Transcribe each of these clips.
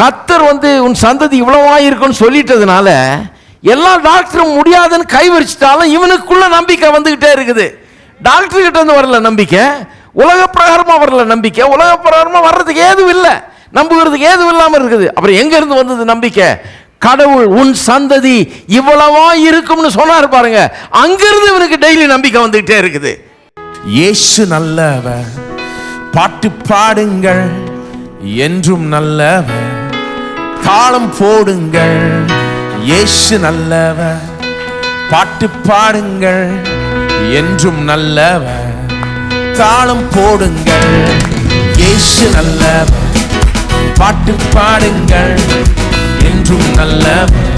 கர்த்தர் உன் சந்ததி இவ்வளவா இருக்குன்னு சொல்லிட்டதுனால எல்லா டாக்டரும் முடியாதுன்னு கை வரிச்சிட்டாலும் இவனுக்குள்ள நம்பிக்கை வந்துகிட்டே இருக்குது. டாக்டர் கிட்ட இருந்து வரல நம்பிக்கை, உலக பிரகாரமா வரல நம்பிக்கை, உலக பிரகாரமா வர்றதுக்கு ஏதும் இல்லை, நம்புகிறதுக்கு ஏதும் இல்லாமல் இருக்குது. அப்புறம் எங்க இருந்து வந்தது நம்பிக்கை? கடவுள் உன் சந்ததி இவ்வளவா இருக்கும்னு சொன்னார் பாருங்க, அங்கிருந்து இவனுக்கு டெய்லி நம்பிக்கை வந்துகிட்டே இருக்குது. இயேசு நல்லவர், பாட்டு பாடுங்கள், என்றும் நல்லவர், தாளம் போடுங்கள். இயேசு நல்லவர், பாட்டு பாடுங்கள், என்றும் நல்லவர், தாளம் போடுங்கள். இயேசு நல்லவர், பாட்டு பாடுங்கள், என்றும் நல்லவர்,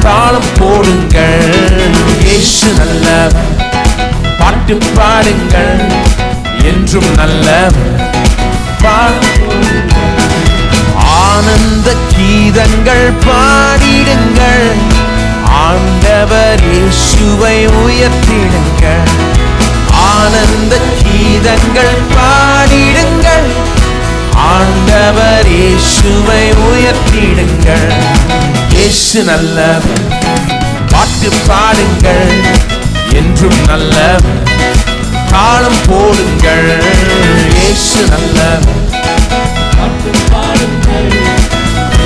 தாளம் போடுங்கள். இயேசு நல்லவர், பாட்டு பாடுங்கள், என்றும் நல்லவர், ஆனந்த கீதங்கள் பாடிடுங்கள், ஆண்டவர் இயேசுவை உயர்த்திடுங்கள். ஆனந்த கீதங்கள் பாடிடுங்கள், ஆண்டவர் இயேசுவை உயர்த்திடுங்கள். இயேசு நல்லவர், பாட்டு பாடுங்கள், என்றும் நல்லவர், தாளம் போடுங்கள். இயேசு நல்லவர், பாட்டு பாடுங்கள்,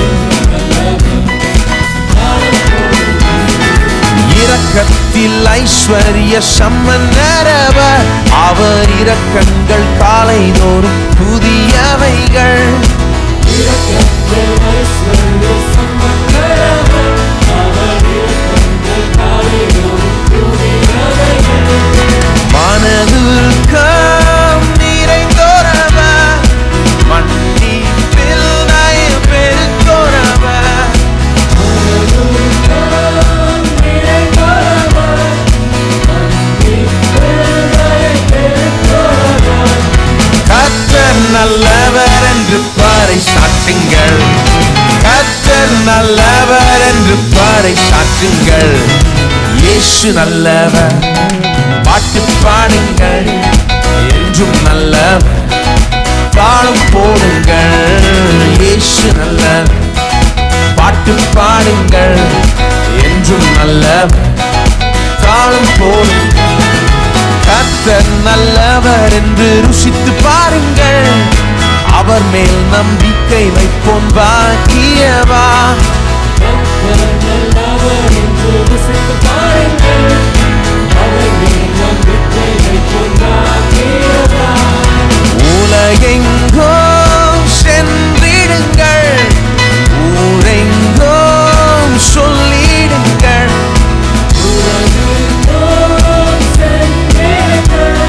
என்றும் நல்லவர், தாளம் போடுங்கள். இரக்கத்தில் ஐஸ்வர்ய சம்பந்தரவர், அவர் இரக்கங்கள் காலைதோறும் புதியவைகள். இரக்கத்தில் ஐஸ்வர்ய சம்பந்தரவர், அவர் இரக்கங்கள் காலைதோறும் புதியவைகள். மனதுருக்கம் நிறைந்தோரவர், மன்னிப்பில் நயம் பெருந்தோரவர். மனதுருக்கம் நிறைந்தோரவர், மன்னிப்பில் நயம் பெருந்தோரவர். கர்த்தர் நல்லவர் என்று பாறை சாற்றுங்கள், கர்த்தர் நல்லவர் என்று பாறை சாற்றுங்கள். இயேசு நல்லவர், பாட்டு பாடுங்கள், என்றும் நல்லவர், தாளம் போடுங்கள். இயேசு நல்லவர், பாட்டு பாடுங்கள், என்றும் நல்லவர், தாளம் போடுங்கள். கர்த்தர் நல்லவர் என்று ருசித்து பாருங்கள், அவர் மேல் நம்பிக்கை வைப்போம் பாக்கியவா. கர்த்தர் நல்லவர் என்று ருசித்து பாருங்கள், அவர் மேல் நம்பிக்கை வைப்போம் பாக்கியவா. உலகெங்கும் சென்றிடுங்கள், ஊரெங்கும் சொல்லிடுங்கள். உலகெங்கும் சென்றிடுங்கள்,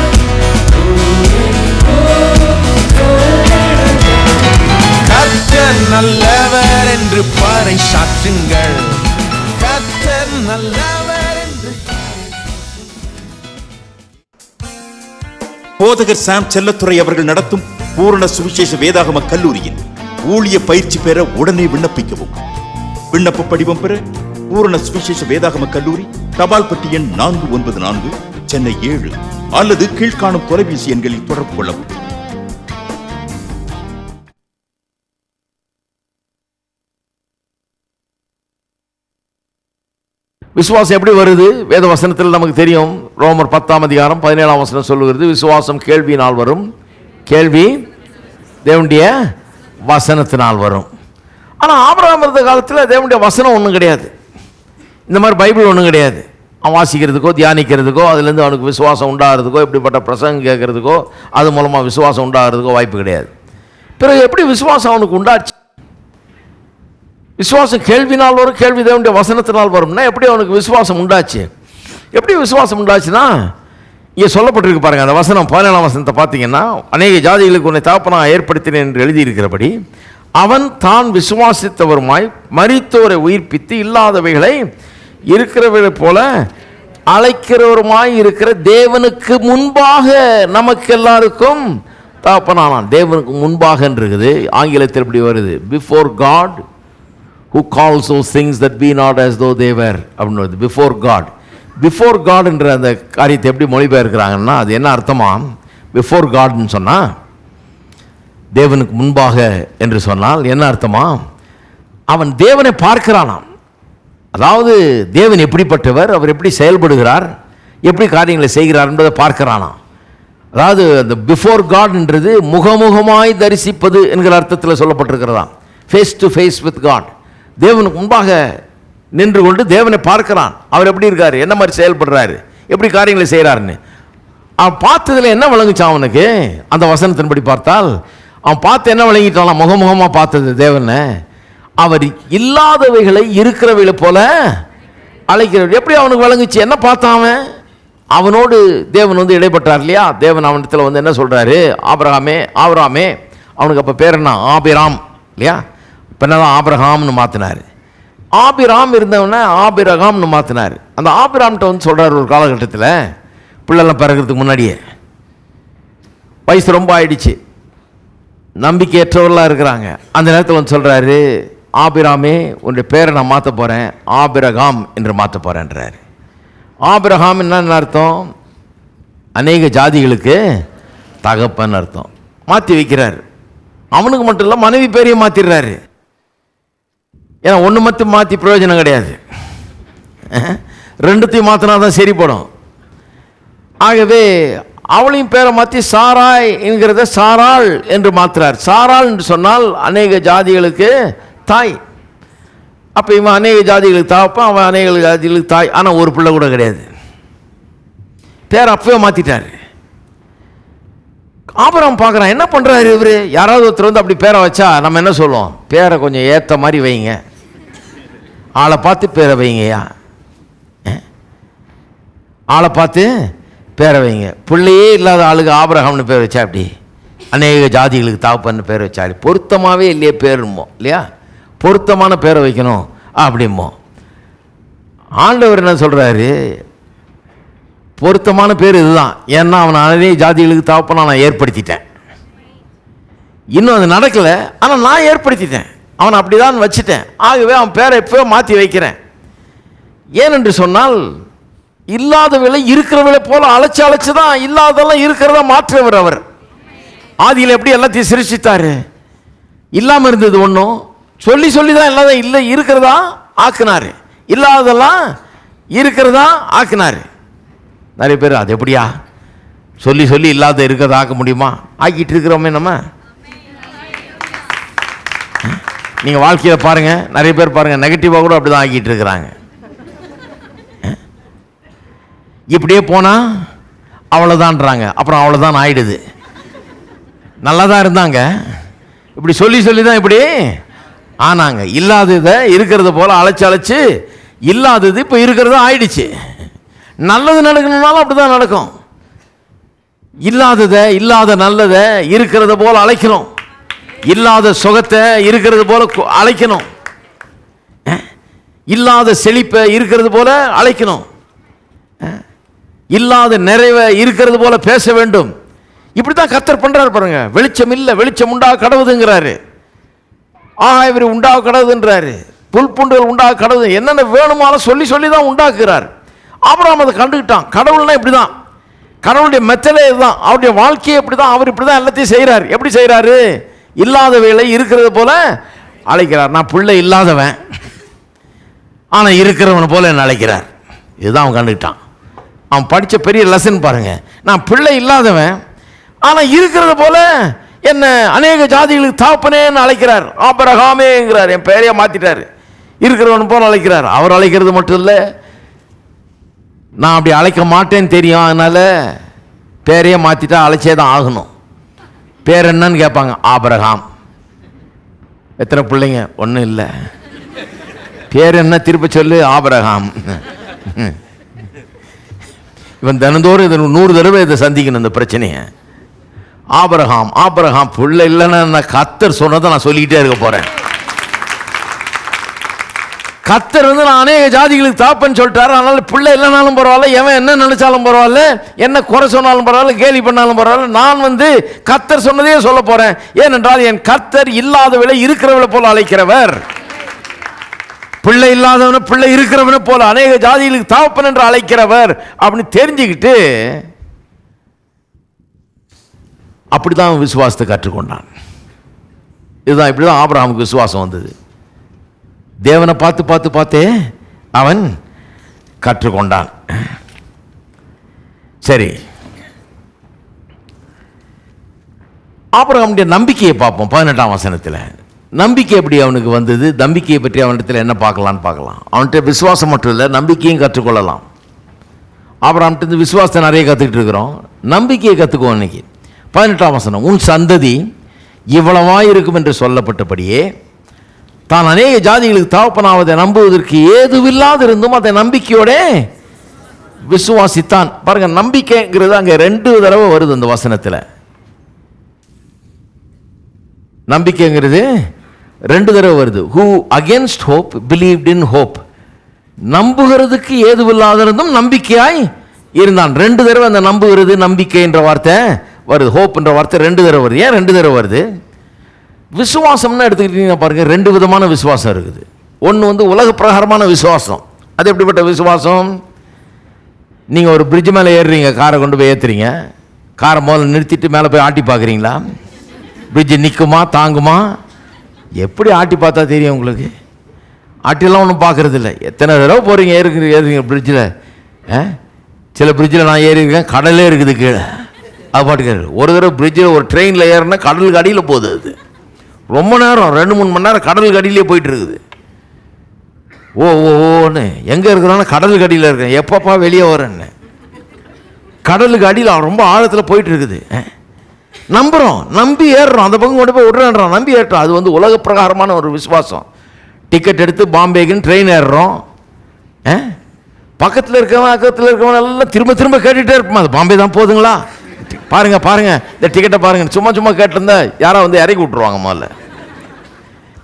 ஊரெங்கும் சொல்லிடுங்கள். கர்த்தர் நல்லவர் என்று பாறை சாற்றுங்கள், கர்த்தர் நல்லவர் என்று. போதகர் சாம் செல்லத்துறை அவர்கள் நடத்தும் பூரண சுவிசேஷ வேதாகம கல்லூரியில் ஊழிய பயிற்சி பெற உடனே விண்ணப்பிக்கவும். விண்ணப்ப படிவம் பெற பூரண சுவிசேஷ வேதாகம கல்லூரி, தபால் பெட்டி எண் 494, சென்னை 7 அல்லது கீழ்காணும் தொலைபேசி எண்களில் தொடர்பு கொள்ளவும். விசுவாசம் எப்படி வருது? வேத வசனத்தில் நமக்கு தெரியும். ரோமர் 10ஆம் அதிகாரம் 17ஆம் வசனம் சொல்லுகிறது, விசுவாசம் கேள்வியினால் வரும், கேள்வி தேவனுடைய வசனத்தினால் வரும். ஆனால் ஆபிரகாம் இருந்த காலத்தில் தேவனுடைய வசனம் ஒன்றும் கிடையாது, இந்த மாதிரி பைபிள் ஒன்றும் கிடையாது. அவன் வாசிக்கிறதுக்கோ தியானிக்கிறதுக்கோ அதுலேருந்து அவனுக்கு விசுவாசம் உண்டாகிறதுக்கோ இப்படிப்பட்ட பிரசங்கம் கேட்கறதுக்கோ அது மூலமாக விசுவாசம் உண்டாகிறதுக்கோ வாய்ப்பு கிடையாது. பிறகு எப்படி விசுவாசம் அவனுக்கு உண்டாச்சு? விசுவாசம் கேள்வினால் வரும், கேள்வி தேவனுடைய வசனத்தினால் வரும்னா எப்படி அவனுக்கு விசுவாசம் உண்டாச்சு? எப்படி விசுவாசம் உண்டாச்சுன்னா இங்கே சொல்லப்பட்டிருக்கு பாருங்க, அந்த வசனம் 17ஆம் வசனத்தை பார்த்தீங்கன்னா, அநேக ஜாதிகளுக்கு உன்னை தகப்பனாக ஏற்படுத்தினேன் என்று எழுதியிருக்கிறபடி அவன் தான் விசுவாசித்தவருமாய் மரித்தோரை உயிர்ப்பித்து இல்லாதவைகளை இருக்கிறவர்களைப் போல அழைக்கிறவருமாய் இருக்கிற தேவனுக்கு முன்பாக நமக்கு எல்லாருக்கும் தகப்பனானான். தேவனுக்கு முன்பாக இருக்குது, ஆங்கிலத்தில் இப்படி வருது, before God who calls those things that be not as though they were அப்படின்னு வருது. பிஃபோர் காட், பிஃபோர் காட் என்ற அந்த காரியத்தை எப்படி மொழிபெயர்க்கிறாங்கன்னா அது என்ன அர்த்தமா? பிஃபோர் காட்னு சொன்னால் தேவனுக்கு முன்பாக என்று சொன்னால் என்ன அர்த்தமா? அவன் தேவனை பார்க்கிறானாம். அதாவது தேவன் எப்படிப்பட்டவர், அவர் எப்படி செயல்படுகிறார், எப்படி காரியங்களை செய்கிறார் என்பதை பார்க்கிறானாம். அதாவது அந்த பிஃபோர் காட்ன்றது முகமுகமாய் தரிசிப்பது என்கிற அர்த்தத்தில் சொல்லப்பட்டிருக்கிறதாம். Face to face with God. தேவனுக்கு முன்பாக நின்று கொண்டு தேவனை பார்க்கிறான். அவர் எப்படி இருக்கார், என்ன மாதிரி செயல்படுறாரு, எப்படி காரியங்களை செய்கிறாருன்னு அவன் பார்த்ததில் என்ன விளங்குச்சான் அவனுக்கு? அந்த வசனத்தின்படி பார்த்தால் அவன் பார்த்து என்ன விளங்கிட்டான்? முகமுகமாக பார்த்தது தேவனை. அவர் இல்லாதவைகளை இருக்கிறவைகளை போல அழைக்கிறவர். எப்படி அவனுக்கு விளங்குச்சு? என்ன பார்த்தான் அவன்? அவனோடு தேவன் வந்து இடைப்பட்டார் இல்லையா? தேவன் அவனிடத்தில் வந்து என்ன சொல்கிறாரு? ஆபிரகாமே, அவனுக்கு அப்போ பேர் என்ன? ஆபிராம் இல்லையா? இப்போ என்னதான் ஆபிரகாம்னு மாற்றினார். ஆபிராம் இருந்தவனை ஆபிரகாம்னு மாற்றினார். அந்த ஆபிராம்கிட்ட வந்து சொல்கிறார் ஒரு காலகட்டத்தில், பிள்ளைலாம் பிறக்கிறதுக்கு முன்னாடியே வயசு ரொம்ப ஆயிடுச்சு, நம்பிக்கையற்றவர்களாக இருக்கிறாங்க. அந்த நேரத்தில் வந்து சொல்கிறாரு, ஆபிராமே உன்னுடைய பேரை நான் மாற்ற போகிறேன், ஆபிரகாம் என்று மாற்ற போகிறேன்றார். ஆபிரகாம் என்னன்னு அர்த்தம்? அநேக ஜாதிகளுக்கு தகப்பன் அர்த்தம். மாற்றி வைக்கிறார். அவனுக்கு மட்டும் இல்லை, மனைவி பேரையும் மாற்றிடுறாரு. ஏன்னா ஒன்று மட்டும் மாற்றி பிரயோஜனம் கிடையாது, ரெண்டுத்தையும் மாற்றினா தான் சரிப்படும். ஆகவே அவளையும் பேரை மாற்றி சாராய் என்கிறத சாராள் என்று மாற்றுறார். சாராள் என்று சொன்னால் அநேக ஜாதிகளுக்கு தாய். அப்போ இவன் அநேக ஜாதிகளுக்கு தாப்பன், அவன் அநேக ஜாதிகளுக்கு தாய். ஆனால் ஒரு பிள்ளை கூட கிடையாது. பேரை அப்பவே மாற்றிட்டார். ஆபிரகாம் பார்க்குறான், என்ன பண்ணுறாரு இவர்? யாராவது ஒருத்தர் வந்து அப்படி பேரை வச்சா நம்ம என்ன சொல்லுவோம்? பேரை கொஞ்சம் ஏற்ற மாதிரி வைங்க, ஆளை பார்த்து பேரை வைங்கய்யா, ஆளை பார்த்து பேரை வைங்க. பிள்ளையே இல்லாத ஆளுக்கு ஆபிரகாம்னு பேர் வச்சா அப்படி அநேக ஜாதிகளுக்கு தாப்பன்னு பேர் வச்சா பொருத்தமாகவே இல்லையே பேருமோ இல்லையா? பொருத்தமான பேரை வைக்கணும் அப்படிமோ. ஆண்டவர் என்ன சொல்கிறாரு? பொருத்தமான பேர் இதுதான். ஏன்னா அவனை அநேக ஜாதிகளுக்கு தாப்பனா நான் ஏற்படுத்திட்டேன். இன்னும் அது நடக்கலை, ஆனால் நான் ஏற்படுத்திட்டேன். அவனை அப்படி தான் வச்சுட்டேன். ஆகவே அவன் பேரை எப்போ மாற்றி வைக்கிறேன். ஏனென்று சொன்னால் இல்லாதவளை இருக்கிறவளை போல அழைச்சு தான் இல்லாதெல்லாம் இருக்கிறதா மாற்றவர் அவர். ஆதியில் எப்படி எல்லாத்தையும் சிருஷ்டித்தாரு? இல்லாமல் இருந்தது ஒன்றும் சொல்லி சொல்லி தான் எல்லாத்தையும் இல்லை இருக்கிறதா ஆக்குனாரு, இல்லாததெல்லாம் இருக்கிறதா ஆக்குனாரு. நிறைய பேர் அது எப்படியா சொல்லி சொல்லி இல்லாத இருக்கிறதா ஆக்க முடியுமா? ஆக்கிட்டு இருக்கிறோமே நம்ம. நீங்கள் வாழ்க்கையில் பாருங்கள், நிறைய பேர் பாருங்கள், நெகட்டிவாக கூட அப்படி தான் ஆக்கிட்டு இருக்கிறாங்க. இப்படியே போனால் அவ்வளோதான்றாங்க, அப்புறம் அவ்வளோதான் ஆயிடுது. நல்லா தான் இருந்தாங்க, இப்படி சொல்லி சொல்லி தான் இப்படி ஆனாங்க. இல்லாததை இருக்கிறத போல் அழைச்சி இல்லாதது இப்போ இருக்கிறதா ஆயிடுச்சு. நல்லது நடக்கணும்னாலும் அப்படி தான் நடக்கும். இல்லாததை இல்லாத நல்லதை இருக்கிறத போல் அழைக்கணும், இல்லாத சுகத்தை இருக்கிறது போல அழைக்கணும், இல்லாத செழிப்பை இருக்கிறது போல அழைக்கணும், இல்லாத நிறைவை இருக்கிறது போல பேச வேண்டும். இப்படி தான் கர்த்தர் பண்றாரு பாருங்க. வெளிச்சம் இல்லை, வெளிச்சம் உண்டாக கடவுதுங்கிறாரு. இவர் உண்டாக கடவுதுன்றாரு. புல் பூண்டுகள் உண்டாக கடவுது. என்னென்ன வேணுமாலும் சொல்லி சொல்லி தான் உண்டாக்குறார். ஆபிரகாம் அதை கண்டுக்கிட்டான். கடவுள்னா இப்படி தான், கடவுளுடைய மெத்தடே இதுதான், அவருடைய வாழ்க்கையை இப்படி தான், அவர் இப்படி தான் எல்லாத்தையும் செய்கிறார். எப்படி செய்கிறாரு? இல்லாத வேலை இருக்கிறது போல அழைக்கிறார். நான் பிள்ளை இல்லாதவன், ஆனால் இருக்கிறவனை போல என்ன அழைக்கிறார். இதுதான் அவன் கண்டுக்கிட்டான். அவன் படித்த பெரிய லெசன் பாருங்க. நான் பிள்ளை இல்லாதவன், ஆனால் இருக்கிறது போல என்ன அநேக ஜாதிகளுக்கு தாப்பனேன்னு அழைக்கிறார். ஆபிரகாமேங்கிறார், என் பெயரையே மாற்றிட்டார். இருக்கிறவன் போல அழைக்கிறார். அவர் அழைக்கிறது மட்டும் இல்லை, நான் அப்படி அழைக்க மாட்டேன்னு தெரியும், அதனால் பேரையே மாற்றிட்டா அழைச்சே தான் ஆகணும். பேர் என்னன்னு கேட்பாங்க. ஆபிரகாம். எத்தனை பிள்ளைங்க? ஒன்றும் இல்லை. பேர் என்ன? திருப்ப சொல்லு, ஆபிரகாம். இவன் தினந்தோறும் இதை 100 தடவை இதை சந்திக்கணும் இந்த பிரச்சனையை. ஆபிரகாம் ஆபிரகாம் பிள்ளை இல்லைன்னா கர்த்தர் சொன்னதை நான் சொல்லிக்கிட்டே இருக்க போகிறேன். கர்த்தர் வந்து நான் அநேக ஜாதிகளுக்கு தாப்பன்னு சொல்லிட்டாரு. அதனால பிள்ளை இல்லைனாலும் பரவாயில்ல, எவன் என்ன நினைச்சாலும் பரவாயில்ல, என்ன குறை சொன்னாலும் பரவாயில்ல, கேலி பண்ணாலும் பரவாயில்ல, நான் வந்து கர்த்தர் சொன்னதையே சொல்ல போறேன். ஏனென்றால் என் கர்த்தர் இல்லாதவளை இருக்கிறவளை போல அழைக்கிறவர். பிள்ளை இல்லாதவனை பிள்ளை இருக்கிறவனை போல அநேக ஜாதிகளுக்கு தாப்பன் என்று அழைக்கிறவர் அப்படின்னு தெரிஞ்சுக்கிட்டு அப்படிதான் விசுவாசத்தை கற்றுக்கொண்டான். இதுதான் இப்படிதான் ஆபிரகாமுக்கு விசுவாசம் வந்தது. தேவனை பார்த்து பார்த்து பார்த்தே அவன் கற்றுக்கொண்டான். சரி, ஆபிரகாமுடைய நம்பிக்கையை பார்ப்போம். 18ஆம் வசனத்தில் நம்பிக்கை எப்படி அவனுக்கு வந்தது, நம்பிக்கையை பற்றி அவனிடத்தில் என்ன பார்க்கலாம். அவன்கிட்ட விசுவாசம் மட்டும் இல்லை, நம்பிக்கையும் கற்றுக்கொள்ளலாம். ஆபிரகாம்கிட்ட விசுவாசத்தை நிறைய கற்றுக்கிட்டு இருக்கிறோம், நம்பிக்கையை கற்றுக்குவோம் இன்னைக்கு. 18ஆம் வசனம், உன் சந்ததி இவ்வளவாய் இருக்கும் என்று சொல்லப்பட்டபடியே தான் அநேக ஜாதிகளுக்கு தகப்பனாவதை நம்புவதற்கு ஏதுவில்லாதிருந்தும் அதை நம்பிக்கையோட விசுவாசித்தான். பாருங்க, நம்பிக்கைங்கிறது அங்கே 2 தடவை வருது அந்த வசனத்தில். நம்பிக்கைங்கிறது 2 தடவை வருது. Who against hope believed in hope. நம்புகிறதுக்கு ஏதுவில்லாதிருந்தும் நம்பிக்கையாய் இருந்தான். 2 தடவை அந்த நம்புகிறது நம்பிக்கை என்ற வார்த்தை வருது. ஹோப் என்ற வார்த்தை 2 தடவை வருது. ஏன் 2 தடவை வருது? விசுவாசம்னு எடுத்துக்கிட்டீங்கன்னா பாருங்க, 2 விதமான விசுவாசம் இருக்குது. ஒன்று உலக பிரகாரமான விசுவாசம். அது எப்படிப்பட்ட விசுவாசம்? நீங்கள் ஒரு பிரிட்ஜ் மேலே ஏறுறீங்க, காரை கொண்டு போய் ஏற்றுறீங்க, காரை முதல்ல நிறுத்திட்டு மேலே போய் ஆட்டி பார்க்குறீங்களா? பிரிட்ஜு நிற்குமா தாங்குமா? எப்படி ஆட்டி பார்த்தா தெரியும் உங்களுக்கு? ஆட்டிலாம் ஒன்றும் பார்க்குறது இல்லை. எத்தனை தடவை போகிறீங்க ஏறுறீங்க பிரிட்ஜில். சில பிரிட்ஜில் நான் ஏறியிருக்கேன், கடலே இருக்குது கீழே. அது பாட்டுக்கு ஒரு தடவை பிரிட்ஜில் ஒரு ட்ரெயினில் ஏறினா கடலுக்கு அடியில் போகுது. அது ரொம்ப நேரம் 2-3 மணி நேரம் கடலுக்கு அடியிலே போயிட்டு இருக்குது. ஓன்னு எங்கே இருக்கிறோன்னா கடலுக்கு அடியில் இருக்கேன், எப்பப்பா வெளியே வரேன்னு. கடலுக்கு அடியில் ரொம்ப ஆழத்தில் போயிட்டு இருக்குது. நம்புகிறோம், நம்பி ஏறுறோம், அந்த பக்கம் கொண்டு போய் விட்றேன்றோம், நம்பி ஏறுறோம். அது உலக பிரகாரமான ஒரு விசுவாசம். டிக்கெட் எடுத்து பாம்பேக்குன்னு ட்ரெயின் ஏறுறோம். பக்கத்தில் இருக்கவன் எல்லாம் திரும்ப திரும்ப கேட்டுகிட்டே இருப்போம், அது பாம்பே தான் போதுங்களா, பாருங்க இந்த டிக்கெட்டை பாருங்க. சும்மா கேட்டிருந்தா யாரோ இறக்கி விட்ருவாங்க. முதல்ல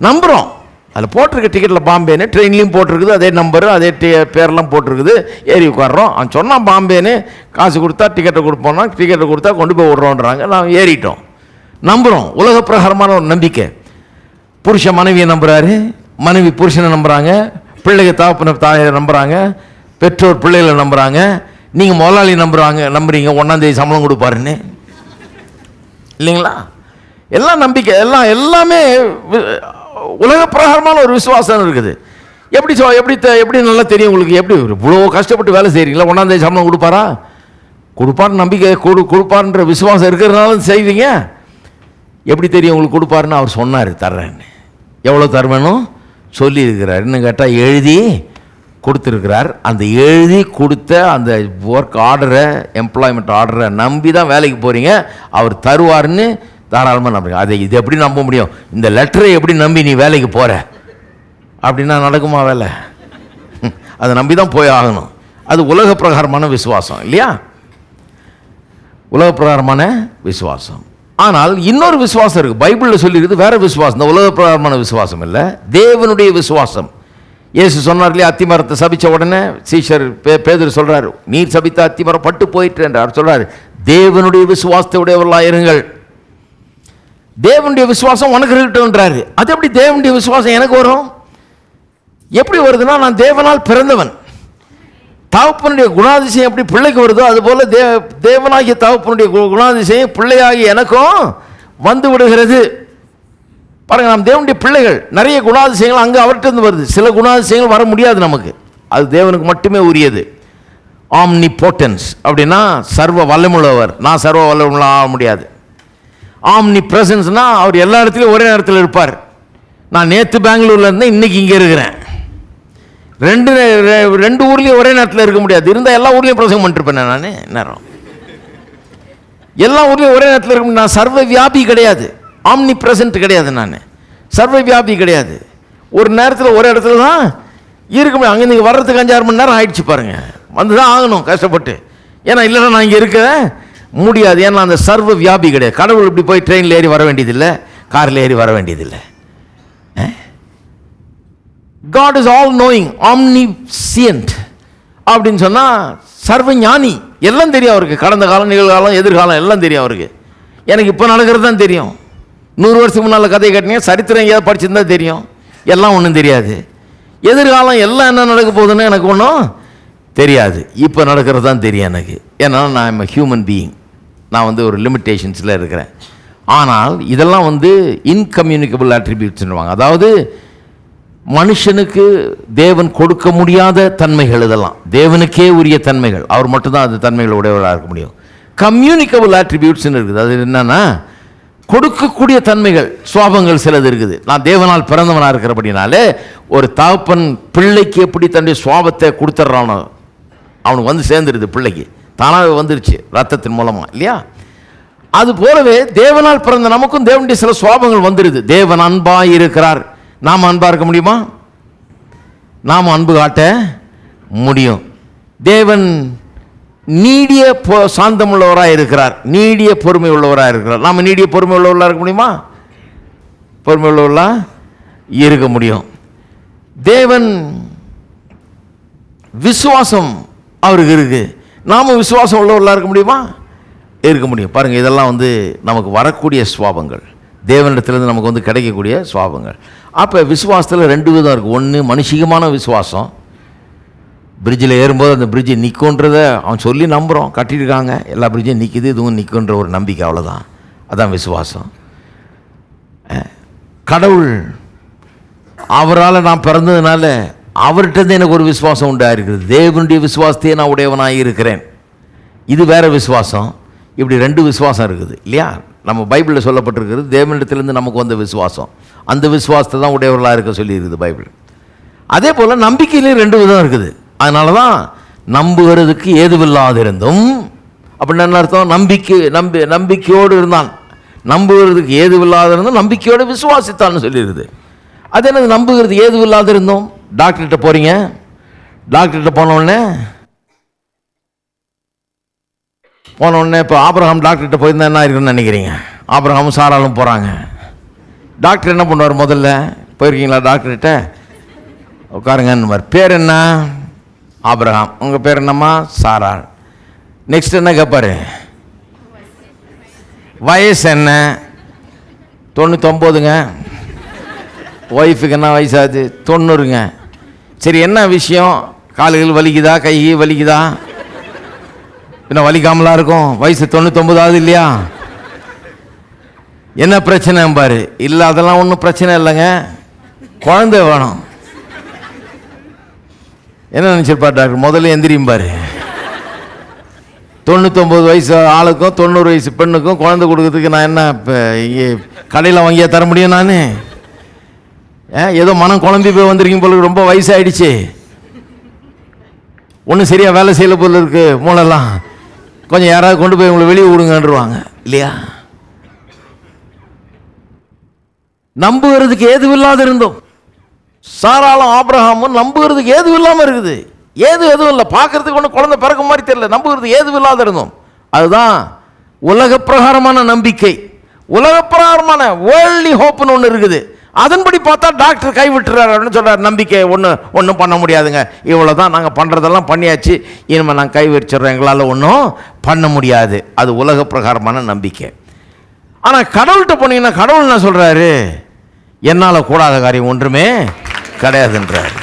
நம்புகிறோம், அதில் போட்டிருக்க டிக்கெட்டில் பாம்பேன்னு, ட்ரெயின்லேயும் போட்டிருக்குது அதே நம்பரு அதே பேரெல்லாம் போட்டிருக்குது. ஏறி உட்காடுறோம். அவன் சொன்னான் பாம்பேன்னு, காசு கொடுத்தா டிக்கெட்டை கொடுப்போம்னா டிக்கெட்டை கொடுத்தா கொண்டு போய் விட்றோன்றாங்க. நான் ஏறிட்டோம், நம்புகிறோம். உலக பிரகாரமான ஒரு நம்பிக்கை. புருஷன் மனைவியை நம்புகிறாரு, மனைவி புருஷனை நம்புகிறாங்க, பிள்ளைங்க தகப்பன தாயை நம்புகிறாங்க, பெற்றோர் பிள்ளைகளை நம்புகிறாங்க. நீங்கள் முதலாளி நம்புறீங்க 1ஆம் தேதி சம்பளம் கொடுப்பாருன்னு, இல்லைங்களா? எல்லாம் நம்பிக்கை, எல்லாமே உலக பிரகாரமான ஒரு விசுவாசம் இருக்குது. எப்படி நல்லா தெரியும் உங்களுக்கு? எப்படி இவ்வளோ கஷ்டப்பட்டு வேலை செய்கிறீங்களா, 1ஆம் தேதி சம்பளம் கொடுப்பாருன்னு நம்பிக்கை கொடுப்பாருன்ற விசுவாசம் இருக்கிறதுனால செய்வீங்க. எப்படி தெரியும் உங்களுக்கு கொடுப்பாருன்னு? அவர் சொன்னார் தர்றேன்னு. எவ்வளோ தருவேணும் சொல்லியிருக்கிறார். இன்னும் கேட்டால் எழுதி கொடுத்துருக்கிறார். அந்த எழுதி கொடுத்த அந்த ஒர்க் ஆர்டரை, எம்ப்ளாய்மெண்ட் ஆர்டரை நம்பி தான் வேலைக்கு போகிறீங்க. அவர் தருவார்னு தாராளமாக நம்புறீங்க. இது எப்படி நம்ப முடியும்? இந்த லெட்டரை எப்படி நம்பி நீ வேலைக்கு போகிற அப்படின்னா நடக்குமா வேலை? அதை நம்பி தான் போய் ஆகணும். அது உலக பிரகாரமான விசுவாசம் இல்லையா? உலக பிரகாரமான விசுவாசம். ஆனால் இன்னொரு விசுவாசம் இருக்குது, பைபிளில் சொல்லியிருக்குது வேற விசுவாசம். இந்த உலக பிரகாரமான விசுவாசம் இல்லை, தேவனுடைய விசுவாசம். இயேசு சொன்னார் இல்லையா, அத்திமரத்தை சபித்த உடனே சீஷர் பேதுரு சொல்கிறார், நீர் சபித்த அத்திமரம் பட்டு போயிட்டு என்றார். சொல்கிறார், தேவனுடைய விசுவாசத்தை உடையவர்களாக இருங்கள். தேவனுடைய விசுவாசம் உனக்கு இருக்கட்டும்ன்றாரு. அது எப்படி தேவனுடைய விசுவாசம் எனக்கு வரும்? எப்படி வருதுன்னா, நான் தேவனால் பிறந்தவன். தகப்பனுடைய குணாதிசயம் எப்படி பிள்ளைக்கு வருதோ அதுபோல் தேவனாகிய தகப்பனுடைய குணாதிசயம் பிள்ளையாகிய எனக்கும் வந்து விடுகிறது. பாருங்கள், நாம் தேவனுடைய பிள்ளைகள். நிறைய குணாதிசயங்கள் அங்கே அவர்கிட்ட வருது. சில குணாதிசயங்கள் வர முடியாது நமக்கு, அது தேவனுக்கு மட்டுமே உரியது. ஆம்னிபோட்டன்ஸ் அப்படின்னா சர்வ வல்லமுள்ளவர். நான் சர்வ வல்லமுள்ள ஆக முடியாது. ஆம்னி பிரசன்ஸ்னால் அவர் எல்லா இடத்துலையும் ஒரே நேரத்தில் இருப்பார். நான் நேற்று பெங்களூரில் இருந்தேன், இன்றைக்கி இங்கே இருக்கிறேன். ரெண்டு ஊர்லேயும் ஒரே நேரத்தில் இருக்க முடியாது. இருந்தால் எல்லா ஊர்லேயும் பிரசங்கம் பண்ணிட்டுருப்பேன். நான் நேரம் எல்லா ஊர்லேயும் ஒரே நேரத்தில் இருக்க முடியும். நான் சர்வ வியாபி கிடையாது, ஆம்னி பிரசன்ட் கிடையாது, நான் சர்வ வியாபி கிடையாது. ஒரு நேரத்தில் ஒரு இடத்துல தான் இருக்க முடியும். அங்கே நீங்கள் வர்றதுக்கு 5-6 மணி நேரம் ஆயிடுச்சு பாருங்கள். வந்து தான் ஆகணும் கஷ்டப்பட்டு. ஏன்னா இல்லைன்னா நான் இங்கே இருக்க முடியாது. ஏன்னா அந்த சர்வ வியாபி கிடையாது. கடவுள் இப்படி போய் ட்ரெயினில் ஏறி வர வேண்டியதில்லை, காரில் ஏறி வர வேண்டியதில்லை. God is all knowing, omniscient அப்படின்னு சொன்னால் சர்வ ஞானி. எல்லாம் தெரியும் அவருக்கு. கடந்த காலம், நிகழ்காலம், எதிர்காலம் எல்லாம் தெரியும் அவருக்கு. எனக்கு இப்போ நடக்கிறது தான் தெரியும். 100 வருஷத்துக்கு முன்னால் கதையை கேட்டீங்க, சரித்திரம் எங்கேயாவது படிச்சிருந்தா தெரியும். எல்லாம் ஒன்றும் தெரியாது. எதிர்காலம் எல்லாம் என்ன நடக்க போகுதுன்னு எனக்கு ஒன்றும் தெரியாது. இப்போ நடக்கிறது தான் தெரியும் எனக்கு. ஏன்னா நான் எம் ஹியூமன் பீயிங். நான் ஒரு லிமிட்டேஷன்ஸில் இருக்கிறேன். ஆனால் இதெல்லாம் இன்கம்யூனிகபிள் அட்ரிபியூட்ஸ்ன்னுவாங்க. அதாவது மனுஷனுக்கு தேவன் கொடுக்க முடியாத தன்மைகள் இதெல்லாம், தேவனுக்கே உரிய தன்மைகள். அவர் மட்டும்தான் அது தன்மைகள் உடையவராக இருக்க முடியும். கம்யூனிகபிள் ஆட்ரிபியூட்ஸ்ன்னு இருக்குது. அது என்னன்னா கொடுக்கக்கூடிய தன்மைகள், சுவாபங்கள் சிலது இருக்குது. நான் தேவனால் பிறந்தவனாக இருக்கிறபடினாலே ஒரு தகப்பன் பிள்ளைக்கு எப்படி தன்னுடைய சுவாபத்தை கொடுத்துட்றானோ அவனுக்கு வந்து சேர்ந்துருது, பிள்ளைக்கு தானாகவே வந்துருச்சு ரத்தத்தின் மூலமாக, இல்லையா? அது போலவே தேவனால் பிறந்த நமக்கும் தேவனுடைய சில சுவாபங்கள் வந்துடுது. தேவன் அன்பாக இருக்கிறார், நாம் அன்பாக இருக்க முடியுமா? நாம் அன்பு காட்ட முடியும். தேவன் நீடிய சாந்தம் உள்ளவராக இருக்கிறார், நீடிய பொறுமை உள்ளவராக இருக்கிறார். நாம் நீடிய பொறுமை உள்ளவர்களாக இருக்க முடியுமா? பொறுமை உள்ளவர்களாக இருக்க முடியும். தேவன் விசுவாசம் அவருக்கு இருக்கு, நாமும் விசுவாசம் உள்ளவர்களாக இருக்க முடியுமா? இருக்க முடியும். பாருங்கள், இதெல்லாம் வந்து நமக்கு வரக்கூடிய சுவாபங்கள், தேவனிடத்திலிருந்து நமக்கு வந்து கிடைக்கக்கூடிய சுவாபங்கள். அப்போ விசுவாசத்தில் ரெண்டு விதம் இருக்குது. ஒன்று மனுஷிகமான விசுவாசம், பிரிட்ஜில் ஏறும்போது அந்த பிரிட்ஜு நிற்குன்றதை அவன் சொல்லி நம்புகிறோம், கட்டியிருக்காங்க, எல்லா பிரிட்ஜும் நிற்கிது, இதுவும் நிற்குன்ற ஒரு நம்பிக்கை, அவ்வளோதான். அதான் விசுவாசம். கடவுள் அவரால் நான் பிறந்ததுனால அவர்கிட்ட எனக்கு ஒரு விசுவாசம் உண்டாயிருக்குது, தேவனுடைய விசுவாசத்தையே நான் உடையவனாக இருக்கிறேன், இது வேறு விசுவாசம். இப்படி ரெண்டு விசுவாசம் இருக்குது, இல்லையா? நம்ம பைபிளில் சொல்லப்பட்டிருக்கிறது தேவனிடத்திலேருந்து நமக்கு வந்த விசுவாசம், அந்த விசுவாசத்தை தான் உடையவர்களாக இருக்க சொல்லியிருக்குது பைபிள். அதே போல் நம்பிக்கையிலேயும் ரெண்டு விதம் இருக்குது. அதனால தான் நம்புகிறதுக்கு ஏதுவில்லாதிருந்தும், அப்படின்னு என்ன அர்த்தம்? நம்பிக்கையோடு இருந்தான், நம்புகிறதுக்கு ஏதுவில்லாதிருந்தும் நம்பிக்கையோடு விசுவாசித்தான்னு சொல்லிடுது. அது என்னது நம்புகிறது ஏதுவில்லாதிருந்தோம்? டாக்டர்கிட்ட போகிறீங்க, டாக்டர்கிட்ட போனோடனே இப்போ ஆபிரகாம் டாக்டர்கிட்ட போயிருந்தா என்ன இருக்குன்னு நினைக்கிறீங்க? ஆபிரகாமும் சாராலும் போகிறாங்க. டாக்டர் என்ன பண்ணுவார்? முதல்ல போயிருக்கீங்களா டாக்டர்கிட்ட? உட்காருங்கன்னு. பேர் என்ன? ஆபிரகாம். உங்கள் பேர் என்னம்மா? சாராள். நெக்ஸ்ட் என்ன கேட்பாரு? வயசு என்ன? 99ங்க. ஒய்ஃபுக்கு என்ன வயசாது? 90ங்க. சரி, என்ன விஷயம்? கால்கள் வலிக்குதா, கை வலிக்குதா? என்ன வலிக்காமலாம் இருக்கும்? வயசு 99 ஆகுது இல்லையா? என்ன பிரச்சனை பாரு? இல்லை, அதெல்லாம் ஒன்றும் பிரச்சனை இல்லைங்க, குழந்தை வேணும். என்ன நினச்சிருப்பார் டாக்டர்? முதல்ல எந்திரியும் பாரு. 99 வயசு ஆளுக்கும் 90 வயசு பெண்ணுக்கும் குழந்தை கொடுக்கறதுக்கு நான் என்ன இப்போ கடையில் வாங்கியா தர முடியும்? நான் ஏதோ மனம் குழம்பி போய் வந்திருக்கீங்க போல, ரொம்ப வயசாகிடுச்சு, ஒன்றும் சரியாக வேலை செய்யல போல இருக்கு, மூளைலாம் கொஞ்சம் யாராவது கொண்டு போய் உங்களை வெளியே விடுங்கன்றுவாங்க, இல்லையா? நம்புகிறதுக்கு ஏதுவில்லாத இருந்தோம். சாராளும் ஆபிரகாமும் நம்புகிறதுக்கு ஏதும் இல்லாமல் இருக்குது. எதுவும் இல்லை, பார்க்கறதுக்கு ஒன்றும் குழந்தை பிறக்க மாதிரி தெரியல, நம்புகிறதுக்கு ஏதுவில்லாத இருந்தோம். அதுதான் உலக பிரகாரமான நம்பிக்கை. உலக பிரகாரமான வேர்ல்ட்லி ஹோப்னு ஒன்று இருக்குது. அதன்படி பார்த்தா டாக்டர் கைவிட்டுறாரு அப்படின்னு சொல்கிறார். நம்பிக்கை ஒன்றும் பண்ண முடியாதுங்க, இவ்வளோ தான், நாங்கள் பண்ணுறதெல்லாம் பண்ணியாச்சு, இனிமேல் நாங்கள் கை வச்சிடுறோம், எங்களால் ஒன்றும் பண்ண முடியாது. அது உலக பிரகாரமான நம்பிக்கை. ஆனால் கடவுள்கிட்ட போனீங்கன்னா கடவுள் என்ன சொல்கிறாரு? என்னால் கூடாத காரியம் ஒன்றுமே கிடையாதுன்றார்.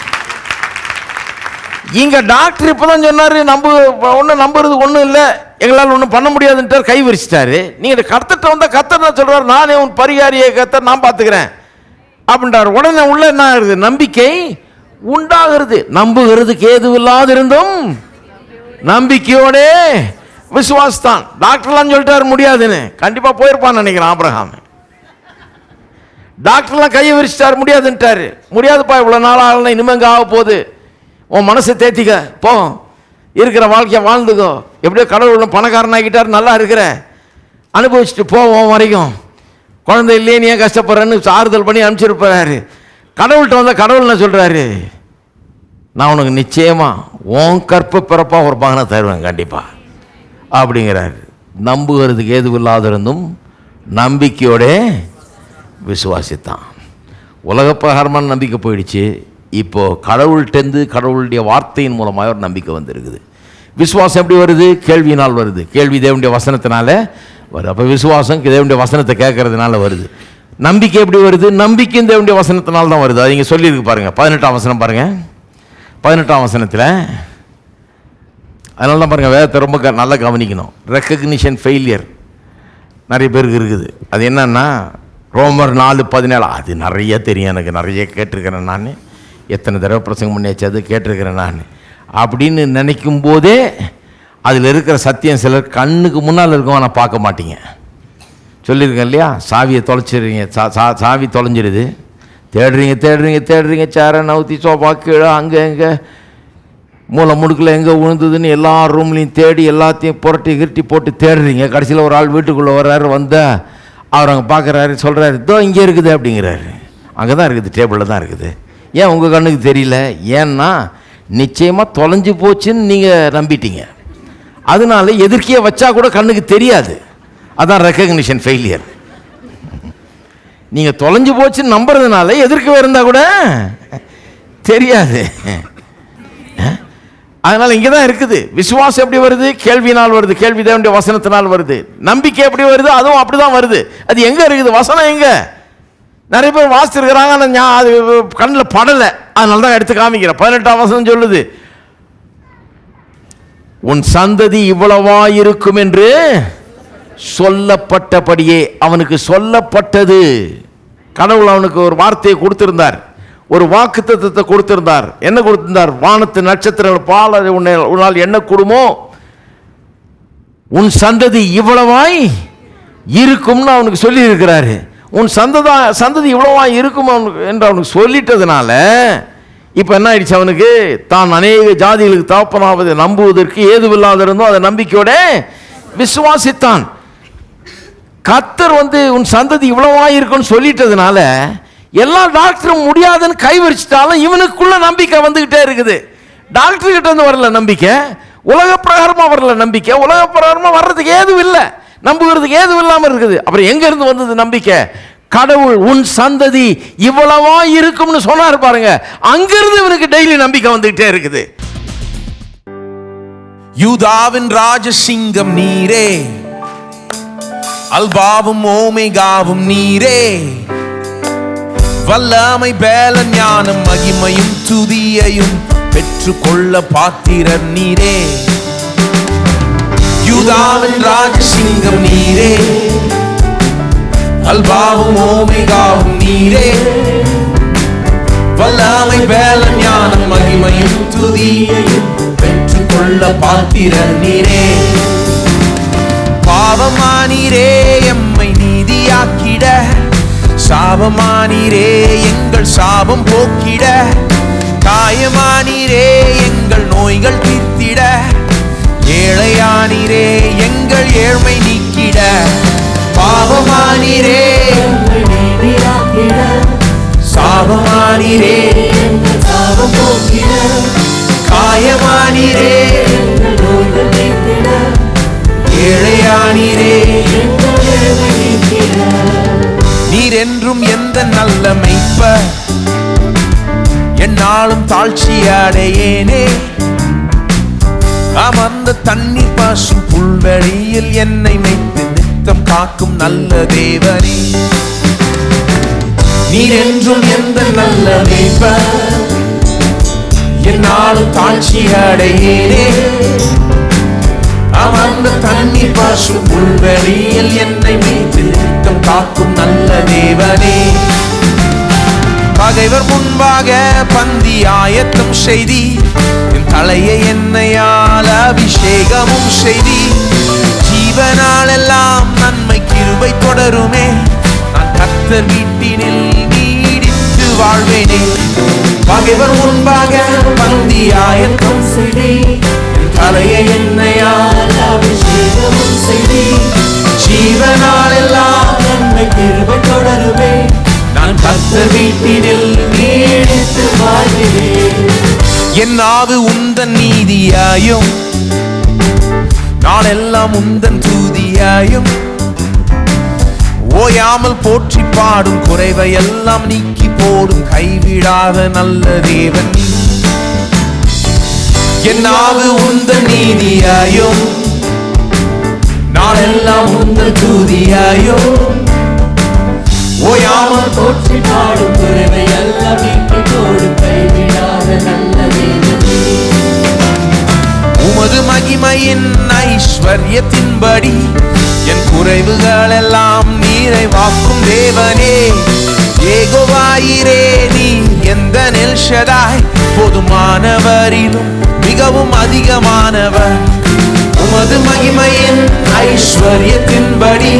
இங்கே டாக்டர் இப்போ தான் சொன்னார், நம்புறது ஒன்றும் இல்லை, எங்களால் ஒன்றும் பண்ண முடியாதுன்றார், கை விரிச்சிட்டாரு. நீங்கள் கர்த்தர்கிட்ட வந்தால் கர்த்தர் என்ன சொல்கிறார்? நானே உன் பரிகாரியை கர்த்தர், நான் பார்த்துக்கிறேன் அப்படின்றார். உடனே உள்ள என்ன ஆகுது? நம்பிக்கை உண்டாகிறது. நம்புகிறதுக்கு ஏதுவில்லாது இருந்தும் நம்பிக்கையோடே விசுவாசத்தான். டாக்டர்லாம் சொல்லிட்டாரு முடியாதுன்னு, கண்டிப்பாக போயிருப்பான்னு நினைக்கிறேன் ஆபிரகாம். டாக்டர்லாம் கையை விரிச்சிட்டாரு, முடியாதுன்ட்டாரு. முடியாதுப்பா, இவ்வளோ நாள் ஆகலாம், இனிமேங்க ஆக போகுது, உன் மனசை தேத்திக்க, போ, இருக்கிற வாழ்க்கையை வாழ்ந்துக்கோ, எப்படியோ கடவுள் பணக்காரனாகிட்டார், நல்லா இருக்கிற, அனுபவிச்சுட்டு போவோம் வரைக்கும், குழந்தை இல்லையே நீ ஏன் கஷ்டப்படுறேன்னு ஆறுதல் பண்ணி அனுப்பிச்சிருப்பாரு. கடவுள்கிட்ட வந்தால் கடவுள் என்ன சொல்கிறாரு? நான் உனக்கு நிச்சயமாக உன் கற்ப பிறப்பாக ஒரு பகனை தருவேன் கண்டிப்பாக அப்படிங்கிறாரு. நம்புகிறதுக்கு ஏதுவில்லாத இருந்தும் நம்பிக்கையோட விசுவாசித்தான். உலக பிரகாரமான நம்பிக்கை போயிடுச்சு. இப்போது கடவுள்கிட்டேருந்து கடவுளுடைய வார்த்தையின் மூலமாக ஒரு நம்பிக்கை வந்துருக்குது. விசுவாசம் எப்படி வருது? கேள்வியினால் வருது. கேள்வி தேவனுடைய வசனத்தினால வருது. அப்போ விசுவாசம் தேவனுடைய வசனத்தை கேட்கறதுனால வருது. நம்பிக்கை எப்படி வருது? நம்பிக்கையும் தேவனுடைய வசனத்தினால தான் வருது. அது இங்கே சொல்லியிருக்கு பாருங்கள், 18ஆம் வசனம் பாருங்கள். 18ஆம் வசனத்தில் அதனால தான் பாருங்கள், வேதத்தை ரொம்ப நல்லா கவனிக்கணும். ரெக்கக்னிஷன் ஃபெயிலியர் நிறைய பேருக்கு இருக்குது. அது என்னன்னா ரோமர் 4:17, அது நிறைய தெரியும் எனக்கு, நிறைய கேட்டிருக்கிறேன் நான். எத்தனை தடவை பிரசங்கம் பண்ணியாச்சு, அது கேட்டிருக்கிறேன் நான் அப்படின்னு நினைக்கும் போதே அதில் இருக்கிற சத்தியம் சிலர் கண்ணுக்கு முன்னால் இருக்கும், ஆனால் பார்க்க மாட்டீங்க. சொல்லியிருக்கேன் இல்லையா, சாவியை தொலைச்சிடுறீங்க, சாவி தொலைஞ்சிடுது, தேடுறீங்க சேரை நவுத்தி சோஃபா கீழே அங்கே எங்கே மூளை முடுக்கில் எங்கே விழுந்ததுன்னு எல்லா ரூம்லையும் தேடி எல்லாத்தையும் கிருட்டி போட்டு தேடுறீங்க. கடைசியில் ஒரு ஆள் வீட்டுக்குள்ளே வர்றாரு, வந்தால் அவர் அங்கே பார்க்குறாரு, சொல்கிறாரு இதோ இங்கே இருக்குது அப்படிங்கிறாரு. அங்கே தான் இருக்குது, டேபிளில் தான் இருக்குது. ஏன் உங்கள் கண்ணுக்கு தெரியல? ஏன்னா நிச்சயமாக தொலைஞ்சு போச்சுன்னு நீங்கள் நம்பிட்டீங்க. அதனால எதிர்க்கையே வச்சா கூட கண்ணுக்கு தெரியாது. அதான் ரெக்கக்னிஷன் ஃபெயிலியர். நீங்கள் தொலைஞ்சு போச்சுன்னு நம்புறதுனால எதிர்க்கவே இருந்தால் கூட தெரியாது. அதனால் இங்கே தான் இருக்குது. விசுவாசம் எப்படி வருது? கேள்வினால் வருது. கேள்வி தேவனுடைய வசனத்தினால் வருது. நம்பிக்கை எப்படி வருது? அதுவும் அப்படி தான் வருது. அது எங்கே இருக்குது? வசனம் எங்கே? நிறைய பேர் வாசிச்சிருக்கிறாங்க, ஆனால் அது கண்ணில் படலை. அதனால தான் எடுத்து காமிக்கிறேன். 18ஆம் வசனம் சொல்லுது, உன் சந்ததி இவ்வளவா இருக்கும் என்று சொல்லப்பட்டபடியே. அவனுக்கு சொல்லப்பட்டது. கடவுள் அவனுக்கு ஒரு வார்த்தையை கொடுத்திருந்தார், ஒரு வாக்குத்தத்தத்தை கொடுத்திருந்தார். என்ன கொடுத்திருந்தார்? வானத்து நட்சத்திரங்கள் பால் உன்னால் என்ன கூடுமோ, உன் சந்ததி இவ்வளவாய் இருக்கும்னு அவனுக்கு சொல்லி இருக்கிறாரு. உன் சந்ததி இவ்வளவாய் இருக்கும் என்று அவனுக்கு சொல்லிட்டதுனால இப்போ என்ன ஆயிடுச்சு? அவனுக்கு தான் அநேக ஜாதிகளுக்கு தகப்பனாவதை நம்புவதற்கு ஏதுவில்லாத இருந்தோம், அதை நம்பிக்கையோட விசுவாசித்தான். கர்த்தர் உன் சந்ததி இவ்வளவா இருக்குன்னு சொல்லிட்டதுனால எல்லா டாக்டரும் முடியாதுன்னு கைவரிச்சிட்டாலும் இவனுக்குள்ள நம்பிக்கை வந்துகிட்டே இருக்குது. டாக்டர் கிட்ட இருந்து வரல நம்பிக்கை, உலக பிரகாரமா வரல நம்பிக்கை, உலக பிரகாரமா வர்றதுக்கு ஏதும் இல்லை, நம்புகிறதுக்கு ஏதும் இல்லாமல் இருக்குது. அப்புறம் எங்க இருந்து வந்தது நம்பிக்கை? கடவுள் உன் சந்ததி இவ்வளவா இருக்கும்னு சொன்னார் பாருங்க, அங்கிருந்து இவனுக்கு டெய்லி நம்பிக்கை வந்துகிட்டே இருக்குது. யூதாவின் ராஜசிங்கம் நீரே, அல்பாவும் ஓமேகாவும் நீரே, வல்லமை பேல ஞானம் மகிமையும் துதியையும் பெற்றுக்கொள்ள பாத்திரர் நீரே. யூதாவின் ராஜசிங்கம் நீரே, அல்பாவும் ஓமேகாவும் நீரே, வல்லமை பேல ஞானம் மகிமையும் துதியையும் பெற்றுக்கொள்ள பாத்திரர் நீரே. பாவமானீரே எம்மை நீதியாக்கிட, சாபமானீரே எங்கள் சாபம் போக்கிட, காயமானீரே எங்கள் நோய்கள் தீர்த்திட, ஏழையானீரே எங்கள் ஏழ்மை நீக்கிட. பாவமானீரே எங்கள் நீதியாக்கிட, சாபமானீரே எங்கள் சாபம் போக்கிட, காயமானீரே எங்கள் நோய்கள் தீர்த்திட, ஏழையானீரே எங்கள் ஏழ்மை நீக்கிட. நீர் என்றும் எந்த நல்ல மெய்ப்பர், என்னாலும் தாழ்ச்சி அடையேனே. அமர்ந்த தண்ணீர் பாசும் புல்வெளியில் என்னை மேய்த்து நித்தம் காக்கும் நல்ல தேவனே. நீர் என்றும் எந்த நல்ல மெய்ப்பர், என்னாலும் தாழ்ச்சி அடையேனே. அமர்ந்த தண்ணீர் பாசும் புல்வெளியில் என்னை மேய்த்து நித்தம் காக்கும் நல்ல தேவனே. பகைவர் முன்பாக பந்தி ஆயத்தம் செய்தி, என் தலையை எண்ணெயால் அபிஷேகமும் செய்தி. ஜீவனால் எல்லாம் நன்மை கிருபை தொடருமே, நான் கர்த்தர் வீட்டினில் நீடித்து வாழ்வேனே. பகைவர் முன்பாக பந்தி ஆயத்தம் செய்தி, என் தலையை எண்ணெயால் அபிஷேகமும் செய்தி. ஜீவனால் எல்லாம் நன்மை கிருபை தொடருமே, நான் கர்த்தர் வீட்டினில் நீடித்து வாழ்கிறேன். என் நாவு உந்தன் நீதியாயும், நாளெல்லாம் உந்தன் துதியாயும், ஓயாமல் போற்றி பாடும் குறைவை எல்லாம் நீக்கி போடும் கைவிடாத நல்ல தேவன் நீ. என் நாவு உந்தன் நீதியாயும், நாளெல்லாம் உந்தன் துதியாயும், ஓயாமல் போற்றி பாடும் குறைவை எல்லாம் நீக்கி போடும் கைவிடாத நல்ல தேவனே. உமது மகிமையின் ஐஸ்வர்யத்தின்படி என் குறைவுகள் எல்லாம் நிறைவாக்கும் தேவனே. யெகோவாயிரே நீ எந்த எல்ஷதாய் போதுமானவரிலும் மிகவும் அதிகமானவர். உமது மகிமையின் ஐஸ்வர்யத்தின்படி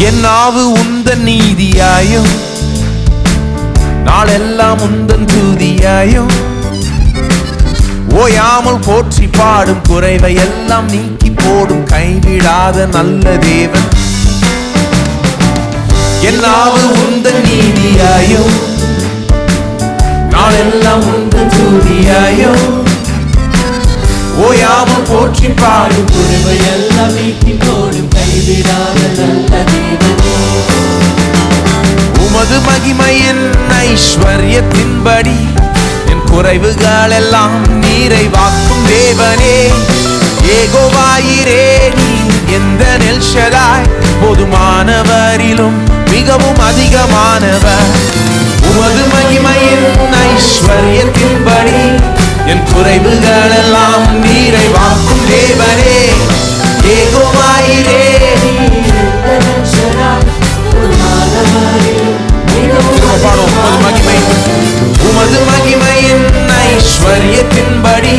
என் நாவு உந்தன் நீதியாயும் நாளெல்லாம் உந்தன் துதியாயும் ஓயாமல் போற்றி பாடும் குறைவை எல்லாம் நீக்கி போடும் கைவிடாத நல்ல தேவன். என் நாவு உந்தன் நீதியாயும் நாளெல்லாம் உந்தன் துதியாயும் ஓயாமல் போற்றி பாடும் குறைவை எல்லாம் நீக்கி போடும் கைவிடாத நல்ல தேவன். உமது மகிமையின் ஐஸ்வர்யத்தின்படி என் குறைவுகள் எல்லாம் நிறைவாக்கும் தேவனே. யெகோவாயிரே நீ எந்த எல்ஷதாய் போதுமானவரிலும் மிகவும் அதிகமானவர். உமது மகிமையின் ஐஸ்வர்யத்தின்படி என் குறைவுகள் எல்லாம் நிறைவாக்கும் தேவனே. யெகோவாயிரே நீ எந்த எல்ஷதாய் போதுமானவரிலும் உமது மகிமையின் ஐஸ்வர்யத்தின்படி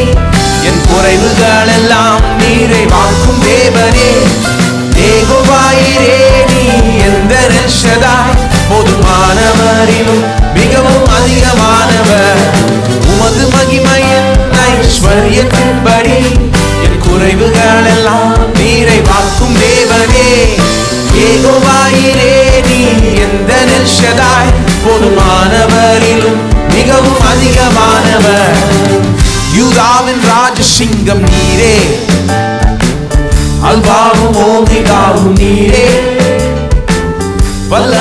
என் குறைவுகள் எல்லாம் நிறைவாக்கும் தேவனே. யெகோவாயிரே நீ எந்த எல்ஷதாய் போதுமானவரிலும் மிகவும் அதிகமானவர். உமது மகிமையின் ஐஸ்வர்யத்தின்படி என் குறைவுகள் எல்லாம் நிறைவாக்கும் தேவனே. யெகோவாயிரே நீ எந்த எல்ஷதாய் போதுமானவரிலும் மிகவும் அதிகமானவர். யூதாவின் ராஜசிங்கம் நீரே, அல்பாவும் ஓமிகாவும் நீரே, வல்ல